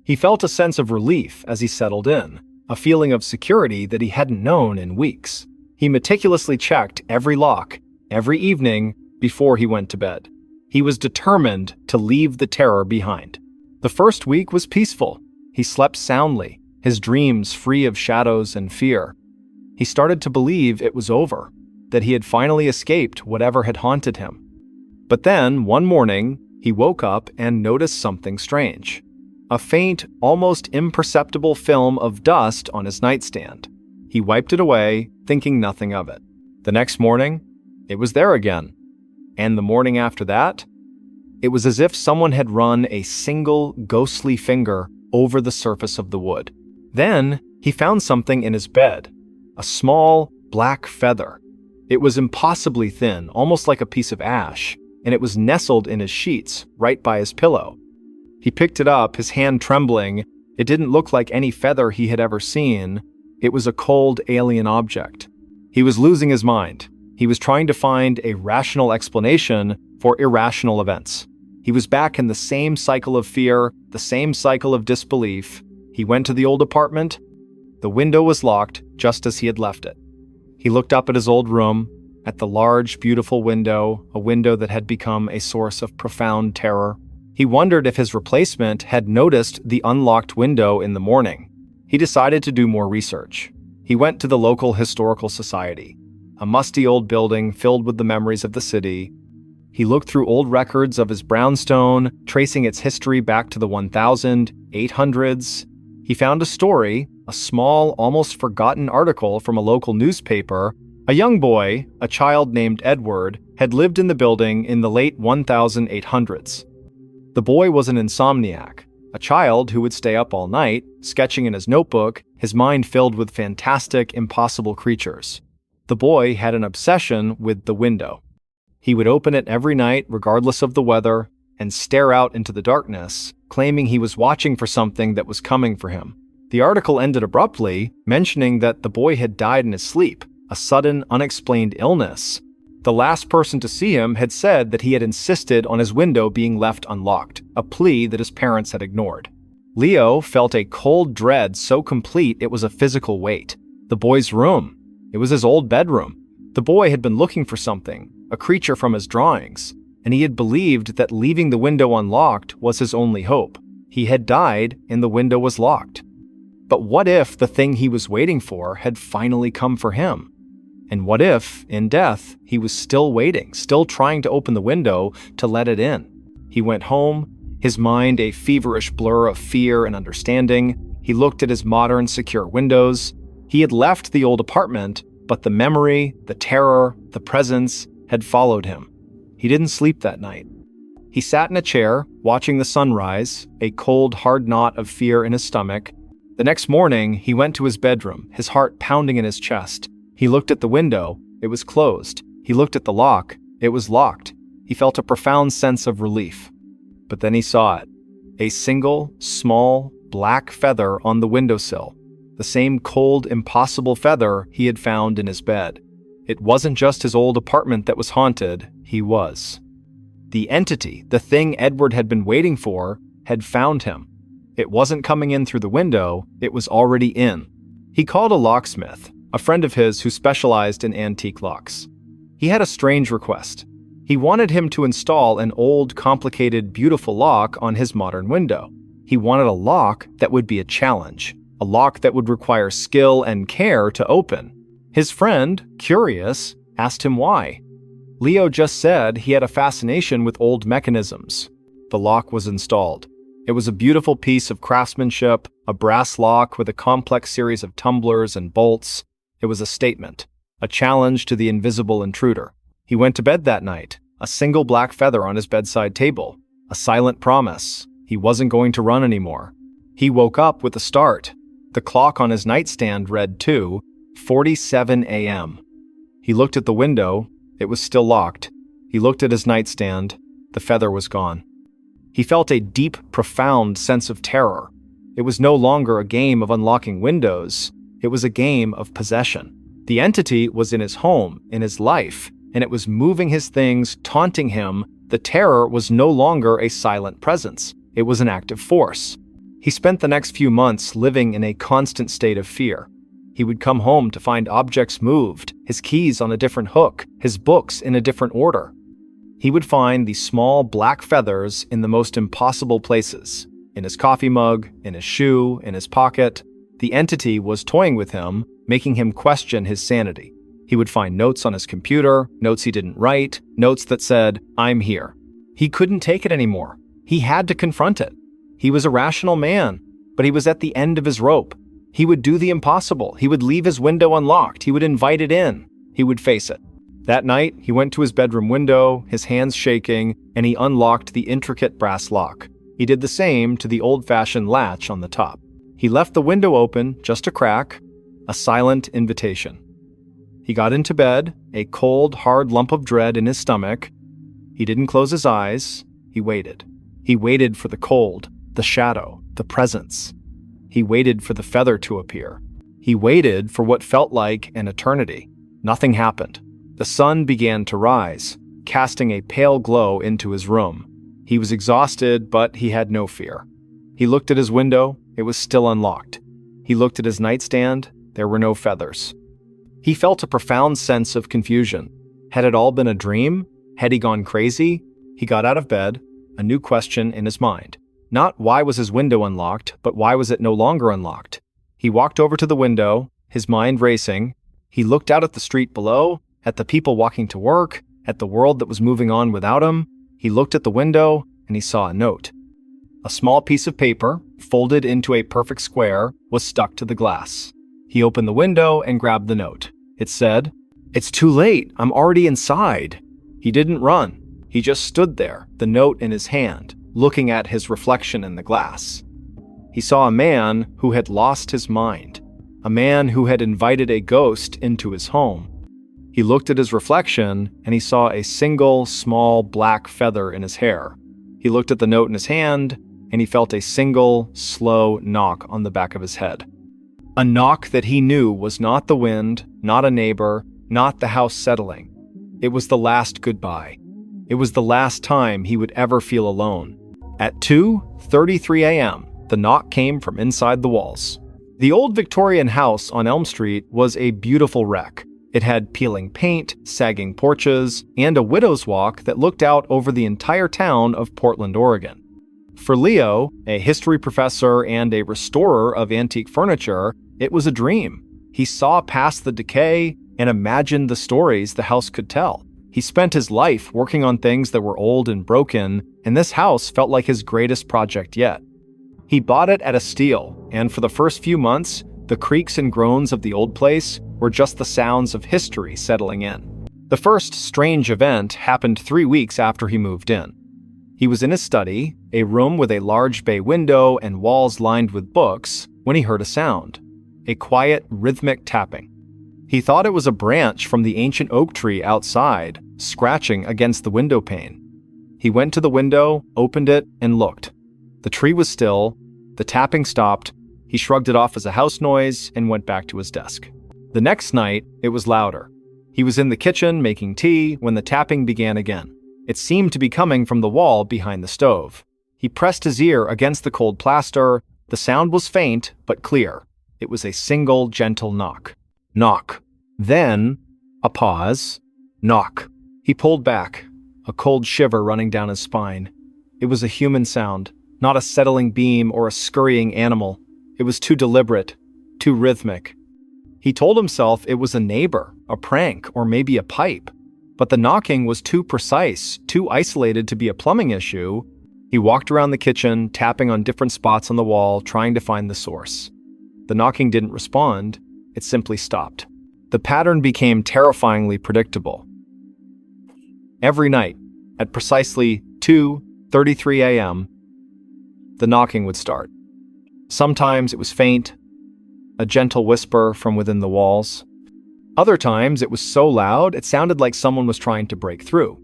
He felt a sense of relief as he settled in, a feeling of security that he hadn't known in weeks. He meticulously checked every lock, every evening, before he went to bed. He was determined to leave the terror behind. The first week was peaceful. He slept soundly, his dreams free of shadows and fear. He started to believe it was over, that he had finally escaped whatever had haunted him. But then, one morning, he woke up and noticed something strange. A faint, almost imperceptible film of dust on his nightstand. He wiped it away, thinking nothing of it. The next morning, it was there again. And the morning after that, it was as if someone had run a single, ghostly finger over the surface of the wood. Then, he found something in his bed. A small, black feather. It was impossibly thin, almost like a piece of ash, and it was nestled in his sheets, right by his pillow. He picked it up, his hand trembling. It didn't look like any feather he had ever seen. It was a cold, alien object. He was losing his mind. He was trying to find a rational explanation for irrational events. He was back in the same cycle of fear, the same cycle of disbelief. He went to the old apartment. The window was locked, just as he had left it. He looked up at his old room, at the large, beautiful window, a window that had become a source of profound terror. He wondered if his replacement had noticed the unlocked window in the morning. He decided to do more research. He went to the local historical society, a musty old building filled with the memories of the city. He looked through old records of his brownstone, tracing its history back to the 1800s. He found a story, a small, almost forgotten article from a local newspaper. A young boy, a child named Edward, had lived in the building in the late 1800s. The boy was an insomniac, a child who would stay up all night, sketching in his notebook, his mind filled with fantastic, impossible creatures. The boy had an obsession with the window. He would open it every night, regardless of the weather, and stare out into the darkness, claiming he was watching for something that was coming for him. The article ended abruptly, mentioning that the boy had died in his sleep, a sudden, unexplained illness. The last person to see him had said that he had insisted on his window being left unlocked, a plea that his parents had ignored. Leo felt a cold dread so complete it was a physical weight. The boy's room. It was his old bedroom. The boy had been looking for something, a creature from his drawings, and he had believed that leaving the window unlocked was his only hope. He had died and the window was locked. But what if the thing he was waiting for had finally come for him? And what if, in death, he was still waiting, still trying to open the window to let it in? He went home, his mind a feverish blur of fear and understanding. He looked at his modern, secure windows. He had left the old apartment, but the memory, the terror, the presence had followed him. He didn't sleep that night. He sat in a chair, watching the sunrise, a cold, hard knot of fear in his stomach. The next morning, he went to his bedroom, his heart pounding in his chest. He looked at the window. It was closed. He looked at the lock. It was locked. He felt a profound sense of relief. But then he saw it. A single, small, black feather on the windowsill. The same cold, impossible feather he had found in his bed. It wasn't just his old apartment that was haunted. He was. The entity, the thing Edward had been waiting for, had found him. It wasn't coming in through the window. It was already in. He called a locksmith, a friend of his who specialized in antique locks. He had a strange request. He wanted him to install an old, complicated, beautiful lock on his modern window. He wanted a lock that would be a challenge, a lock that would require skill and care to open. His friend, curious, asked him why. Leo just said he had a fascination with old mechanisms. The lock was installed. It was a beautiful piece of craftsmanship, a brass lock with a complex series of tumblers and bolts. It was a statement, a challenge to the invisible intruder. He went to bed that night, a single black feather on his bedside table, a silent promise. He wasn't going to run anymore. He woke up with a start. The clock on his nightstand read 2:47 a.m. He looked at the window. It was still locked. He looked at his nightstand. The feather was gone. He felt a deep, profound sense of terror. It was no longer a game of unlocking windows. It was a game of possession. The entity was in his home, in his life, and it was moving his things, taunting him. The terror was no longer a silent presence. It was an active force. He spent the next few months living in a constant state of fear. He would come home to find objects moved, his keys on a different hook, his books in a different order. He would find these small black feathers in the most impossible places, in his coffee mug, in his shoe, in his pocket. The entity was toying with him, making him question his sanity. He would find notes on his computer, notes he didn't write, notes that said, "I'm here." He couldn't take it anymore. He had to confront it. He was a rational man, but he was at the end of his rope. He would do the impossible. He would leave his window unlocked. He would invite it in. He would face it. That night, he went to his bedroom window, his hands shaking, and he unlocked the intricate brass lock. He did the same to the old-fashioned latch on the top. He left the window open, just a crack, a silent invitation. He got into bed, a cold, hard lump of dread in his stomach. He didn't close his eyes. He waited. He waited for the cold, the shadow, the presence. He waited for the feather to appear. He waited for what felt like an eternity. Nothing happened. The sun began to rise, casting a pale glow into his room. He was exhausted, but he had no fear. He looked at his window. It was still unlocked. He looked at his nightstand. There were no feathers. He felt a profound sense of confusion. Had it all been a dream? Had he gone crazy? He got out of bed, a new question in his mind. Not why was his window unlocked, but why was it no longer unlocked? He walked over to the window, his mind racing. He looked out at the street below, at the people walking to work, at the world that was moving on without him. He looked at the window, and he saw a note. A small piece of paper, folded into a perfect square, was stuck to the glass. He opened the window and grabbed the note. It said, "It's too late. I'm already inside." He didn't run. He just stood there, the note in his hand, looking at his reflection in the glass. He saw a man who had lost his mind, a man who had invited a ghost into his home. He looked at his reflection, and he saw a single, small, black feather in his hair. He looked at the note in his hand, and he felt a single, slow knock on the back of his head. A knock that he knew was not the wind, not a neighbor, not the house settling. It was the last goodbye. It was the last time he would ever feel alone. At 2:33 a.m., the knock came from inside the walls. The old Victorian house on Elm Street was a beautiful wreck. It had peeling paint, sagging porches, and a widow's walk that looked out over the entire town of Portland, Oregon. For Leo, a history professor and a restorer of antique furniture, it was a dream. He saw past the decay and imagined the stories the house could tell. He spent his life working on things that were old and broken, and this house felt like his greatest project yet. He bought it at a steal, and for the first few months, the creaks and groans of the old place were just the sounds of history settling in. The first strange event happened 3 weeks after he moved in. He was in his study, a room with a large bay window and walls lined with books, when he heard a sound. A quiet, rhythmic tapping. He thought it was a branch from the ancient oak tree outside, scratching against the window pane. He went to the window, opened it, and looked. The tree was still, the tapping stopped, he shrugged it off as a house noise and went back to his desk. The next night, it was louder. He was in the kitchen making tea when the tapping began again. It seemed to be coming from the wall behind the stove. He pressed his ear against the cold plaster. The sound was faint, but clear. It was a single, gentle knock. Knock. Then, a pause. Knock. He pulled back, a cold shiver running down his spine. It was a human sound, not a settling beam or a scurrying animal. It was too deliberate, too rhythmic. He told himself it was a neighbor, a prank, or maybe a pipe. But the knocking was too precise, too isolated to be a plumbing issue. He walked around the kitchen, tapping on different spots on the wall, trying to find the source. The knocking didn't respond. It simply stopped. The pattern became terrifyingly predictable. Every night, at precisely 2:33 a.m., the knocking would start. Sometimes it was faint, a gentle whisper from within the walls. Other times it was so loud it sounded like someone was trying to break through.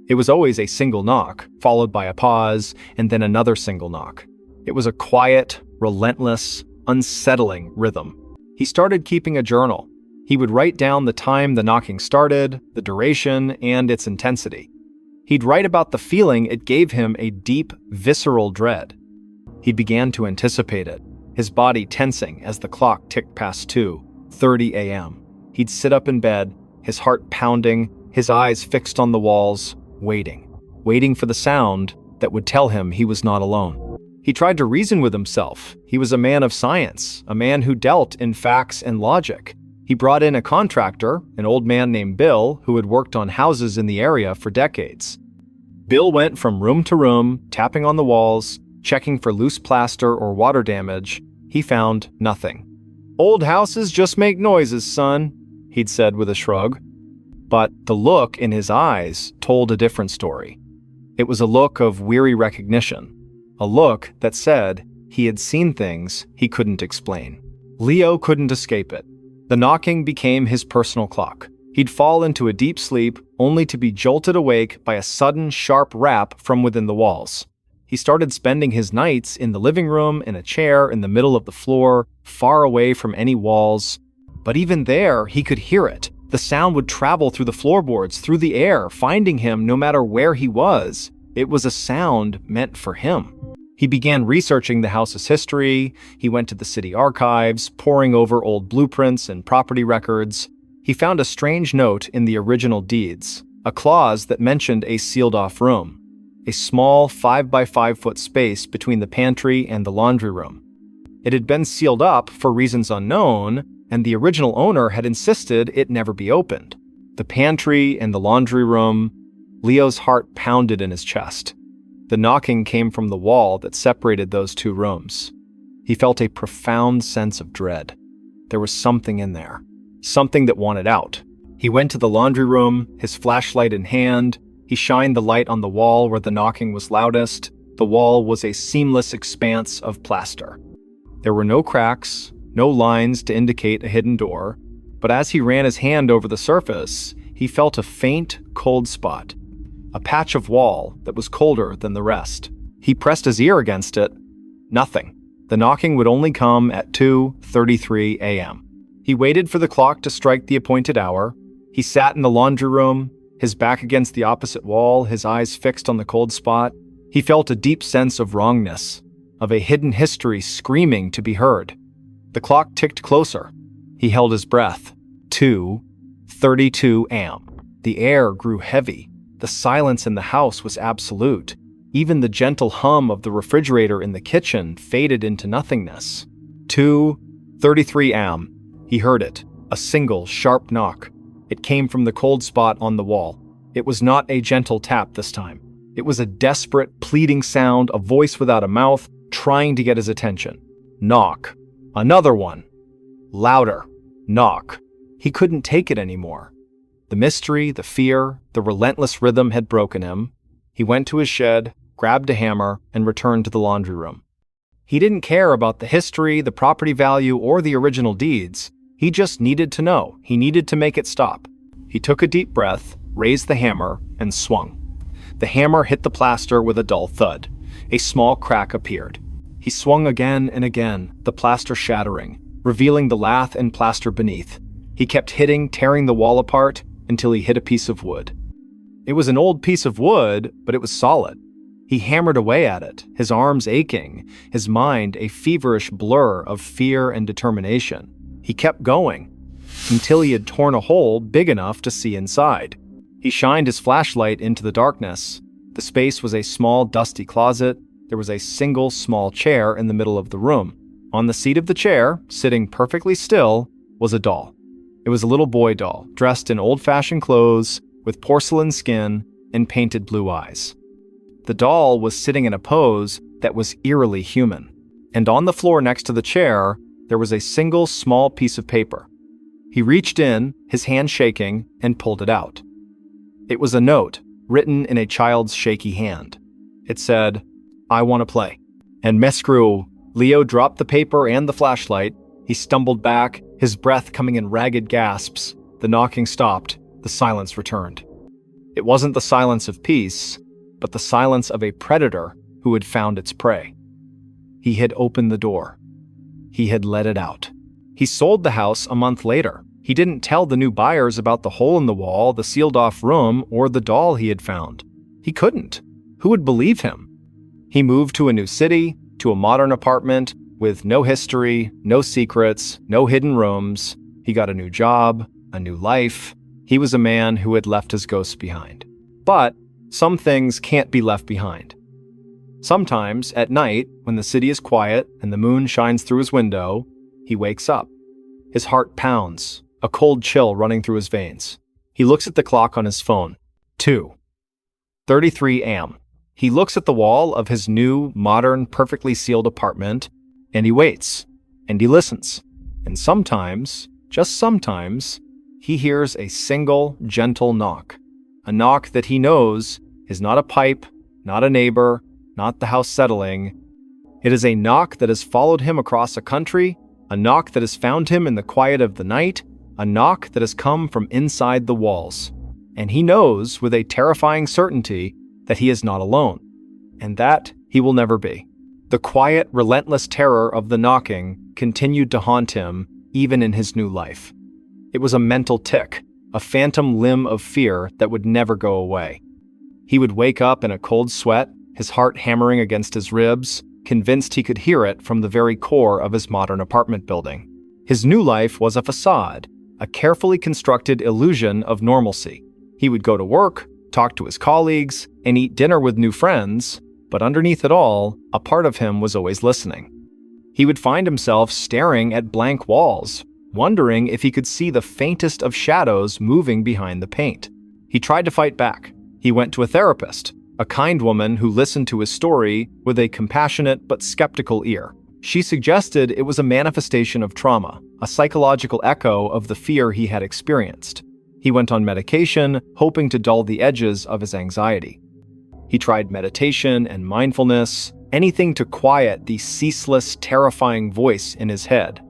It was always a single knock, followed by a pause, and then another single knock. It was a quiet, relentless, unsettling rhythm. He started keeping a journal. He would write down the time the knocking started, the duration, and its intensity. He'd write about the feeling it gave him, a deep, visceral dread. He began to anticipate it, his body tensing as the clock ticked past 2:30 a.m. He'd sit up in bed, his heart pounding, his eyes fixed on the walls, waiting for the sound that would tell him he was not alone. He tried to reason with himself. He was a man of science, a man who dealt in facts and logic. He brought in a contractor, an old man named Bill, who had worked on houses in the area for decades. Bill went from room to room, tapping on the walls, checking for loose plaster or water damage. He found nothing. "Old houses just make noises, son," he'd said with a shrug. But the look in his eyes told a different story. It was a look of weary recognition, a look that said he had seen things he couldn't explain. Leo couldn't escape it. The knocking became his personal clock. He'd fall into a deep sleep, only to be jolted awake by a sudden, sharp rap from within the walls. He started spending his nights in the living room, in a chair in the middle of the floor, far away from any walls. But even there, he could hear it. The sound would travel through the floorboards, through the air, finding him no matter where he was. It was a sound meant for him. He began researching the house's history. He went to the city archives, poring over old blueprints and property records. He found a strange note in the original deeds, a clause that mentioned a sealed-off room, a small 5-by-5-foot space between the pantry and the laundry room. It had been sealed up for reasons unknown, and the original owner had insisted it never be opened. The pantry and the laundry room, Leo's heart pounded in his chest. The knocking came from the wall that separated those two rooms. He felt a profound sense of dread. There was something in there, something that wanted out. He went to the laundry room, his flashlight in hand. He shined the light on the wall where the knocking was loudest. The wall was a seamless expanse of plaster. There were no cracks, no lines to indicate a hidden door, but as he ran his hand over the surface, he felt a faint, cold spot, a patch of wall that was colder than the rest. He pressed his ear against it. Nothing. The knocking would only come at 2:33 a.m. He waited for the clock to strike the appointed hour. He sat in the laundry room, his back against the opposite wall, his eyes fixed on the cold spot. He felt a deep sense of wrongness, of a hidden history screaming to be heard. The clock ticked closer. He held his breath. 2:32 a.m. The air grew heavy. The silence in the house was absolute. Even the gentle hum of the refrigerator in the kitchen faded into nothingness. 2:33 a.m. He heard it, a single, sharp knock. It came from the cold spot on the wall. It was not a gentle tap this time. It was a desperate, pleading sound, a voice without a mouth, trying to get his attention. Knock. Another one. Louder. Knock. He couldn't take it anymore. The mystery, the fear, the relentless rhythm had broken him. He went to his shed, grabbed a hammer, and returned to the laundry room. He didn't care about the history, the property value, or the original deeds. He just needed to know. He needed to make it stop. He took a deep breath, raised the hammer, and swung. The hammer hit the plaster with a dull thud. A small crack appeared. He swung again and again, the plaster shattering, revealing the lath and plaster beneath. He kept hitting, tearing the wall apart, until he hit a piece of wood. It was an old piece of wood, but it was solid. He hammered away at it, his arms aching, his mind a feverish blur of fear and determination. He kept going, until he had torn a hole big enough to see inside. He shined his flashlight into the darkness. The space was a small, dusty closet. There was a single small chair in the middle of the room. On the seat of the chair, sitting perfectly still, was a doll. It was a little boy doll, dressed in old-fashioned clothes, with porcelain skin and painted blue eyes. The doll was sitting in a pose that was eerily human, and on the floor next to the chair, there was a single small piece of paper. He reached in, his hand shaking, and pulled it out. It was a note, written in a child's shaky hand. It said, "I want to play." And Mescrew, Leo dropped the paper and the flashlight. He stumbled back, his breath coming in ragged gasps. The knocking stopped. The silence returned. It wasn't the silence of peace, but the silence of a predator who had found its prey. He had opened the door. He had let it out. He sold the house a month later. He didn't tell the new buyers about the hole in the wall, the sealed-off room, or the doll he had found. He couldn't. Who would believe him? He moved to a new city, to a modern apartment, with no history, no secrets, no hidden rooms. He got a new job, a new life. He was a man who had left his ghosts behind. But some things can't be left behind. Sometimes, at night, when the city is quiet and the moon shines through his window, he wakes up. His heart pounds, a cold chill running through his veins. He looks at the clock on his phone. 2:33 a.m. He looks at the wall of his new, modern, perfectly sealed apartment, and he waits, and he listens. And sometimes, just sometimes, he hears a single, gentle knock. A knock that he knows is not a pipe, not a neighbor, not the house settling. It is a knock that has followed him across a country, a knock that has found him in the quiet of the night, a knock that has come from inside the walls. And he knows with a terrifying certainty that he is not alone, and that he will never be. The quiet, relentless terror of the knocking continued to haunt him even in his new life. It was a mental tic, a phantom limb of fear that would never go away. He would wake up in a cold sweat, his heart hammering against his ribs, convinced he could hear it from the very core of his modern apartment building. His new life was a facade, a carefully constructed illusion of normalcy. He would go to work, talk to his colleagues, and eat dinner with new friends, but underneath it all, a part of him was always listening. He would find himself staring at blank walls, wondering if he could see the faintest of shadows moving behind the paint. He tried to fight back. He went to a therapist, a kind woman who listened to his story with a compassionate but skeptical ear. She suggested it was a manifestation of trauma, a psychological echo of the fear he had experienced. He went on medication, hoping to dull the edges of his anxiety. He tried meditation and mindfulness, anything to quiet the ceaseless, terrifying voice in his head.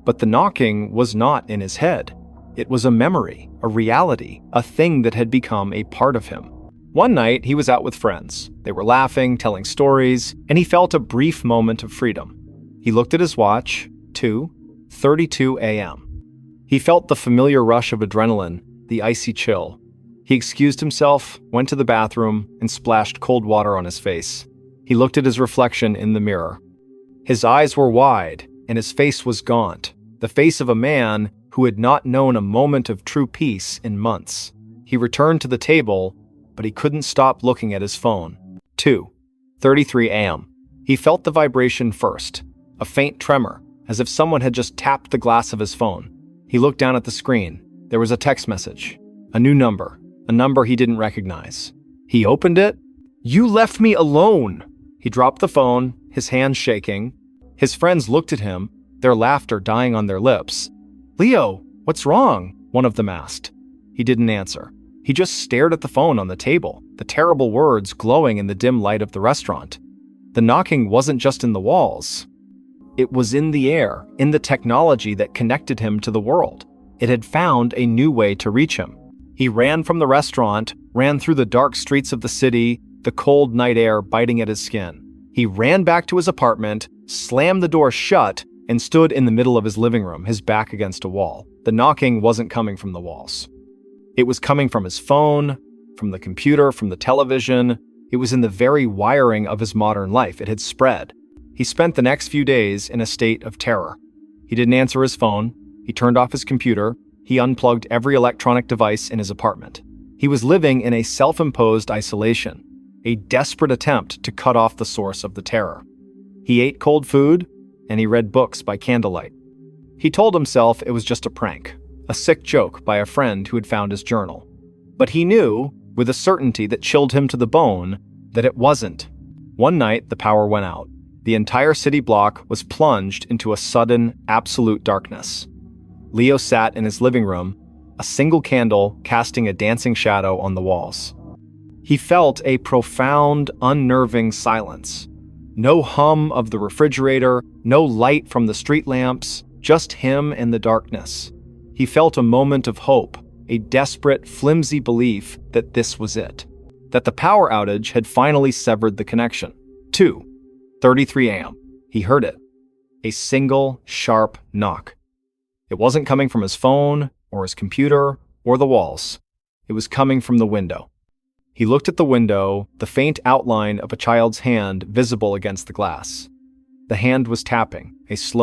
But the knocking was not in his head. It was a memory, a reality, a thing that had become a part of him. One night, he was out with friends. They were laughing, telling stories, and he felt a brief moment of freedom. He looked at his watch, 2:32 a.m. He felt the familiar rush of adrenaline, the icy chill. He excused himself, went to the bathroom, and splashed cold water on his face. He looked at his reflection in the mirror. His eyes were wide, and his face was gaunt, the face of a man who had not known a moment of true peace in months. He returned to the table, but he couldn't stop looking at his phone. 2:33 a.m. He felt the vibration first, a faint tremor, as if someone had just tapped the glass of his phone. He looked down at the screen. There was a text message, a new number, a number he didn't recognize. He opened it. "You left me alone!" He dropped the phone, his hands shaking. His friends looked at him, their laughter dying on their lips. "Leo, what's wrong?" one of them asked. He didn't answer. He just stared at the phone on the table, the terrible words glowing in the dim light of the restaurant. The knocking wasn't just in the walls. It was in the air, in the technology that connected him to the world. It had found a new way to reach him. He ran from the restaurant, ran through the dark streets of the city, the cold night air biting at his skin. He ran back to his apartment, slammed the door shut, and stood in the middle of his living room, his back against a wall. The knocking wasn't coming from the walls. It was coming from his phone, from the computer, from the television. It was in the very wiring of his modern life. It had spread. He spent the next few days in a state of terror. He didn't answer his phone. He turned off his computer. He unplugged every electronic device in his apartment. He was living in a self-imposed isolation, a desperate attempt to cut off the source of the terror. He ate cold food, and he read books by candlelight. He told himself it was just a prank, a sick joke by a friend who had found his journal. But he knew, with a certainty that chilled him to the bone, that it wasn't. One night, the power went out. The entire city block was plunged into a sudden, absolute darkness. Leo sat in his living room, a single candle casting a dancing shadow on the walls. He felt a profound, unnerving silence. No hum of the refrigerator, no light from the street lamps, just him and the darkness. He felt a moment of hope, a desperate, flimsy belief that this was it, that the power outage had finally severed the connection. 2:33 a.m. He heard it. A single, sharp knock. It wasn't coming from his phone, or his computer, or the walls. It was coming from the window. He looked at the window, the faint outline of a child's hand visible against the glass. The hand was tapping, a slow